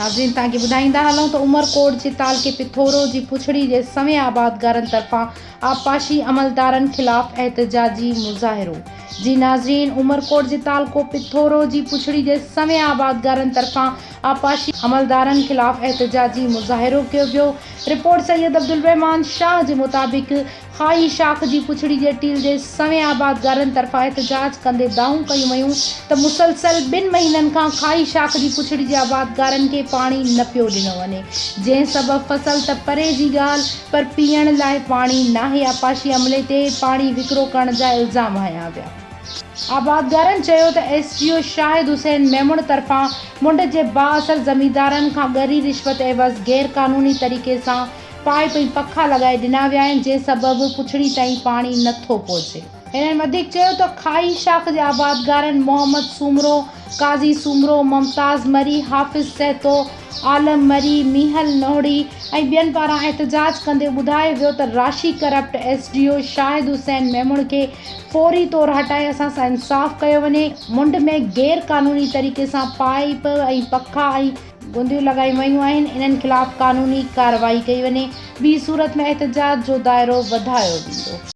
नाज़रीन तव्हांखे ॿुधाईंदा हलूं त उमरकोट जे तालके पिथोरो जी पुछड़ी जे समय आबादगारनि तरफ़ां आबपाशी अमलदारनि ख़िलाफ़ एहतजाजी मुज़ाहिरो। जी नाज़रीन, उमरकोट जे तालको पिथोरो जी पुछड़ी जे समय आबादगारनि तरफ़ां आबपाशी अमलदारनि ख़िलाफ़ एहतजाजी मुज़ाहिरो कयो वियो। रिपोर्ट सैयद अब्दुल रहमान शाह जे मुताबिक़ खाई शाख जी पुछड़ी जे टील जे समय आबादगारनि तरफ़ां एहतजाज कंदे दावूं कयूं वयूं त मुसलसल 2 महीननि खां खाई शाख जी पुछड़ी जे आबादगारनि खे पाणी न पियो ॾिनो वञे, जंहिं सबबि फसल त परे जी ॻाल्हि पर पीअण लाइ पाणी नाहे। आबपाशी अमले ते पाणी विकिरो करण जा इल्ज़ाम हया विया। आबादगारनि चयो त SDO शाहिद हुसैन मेमण तरफ़ां मुंड जे बाअसर ज़मींदारनि खां ॻरी रिश्वत एवज़ गैर क़ानूनी तरीक़े सां पाइप ऐं पखा लॻाए ॾिना विया आहिनि, जंहिं सबबि पुछड़ी ताईं पाणी नथो पहुचे। हिननि वधीक चयो त खाई शाख जे आबादगारनि मोहम्मद सूमरो, काज़ी सूमरो, मुमताज़ मरी, हाफ़िज़ सहतो, आलम मरी, मीहल नोहड़ी ऐं ॿियनि पारां एहतजाज कंदे ॿुधायो वियो त राशि करप्ट SDO शाहिद हुसैन मेमण खे फ़ौरी तौरु हटाए असां सां इंसाफ़ कयो वञे। मुंड में गैर क़ानूनी तरीक़े सां पाइप ऐं पखा ऐं गुंदियूं लॻायूं वयूं आहिनि। इन्हनि ख़िलाफ़ क़ानूनी कार्रवाई कई वञे। ॿी सूरत में एहतजाज जो दाइरो वधायो वेंदो।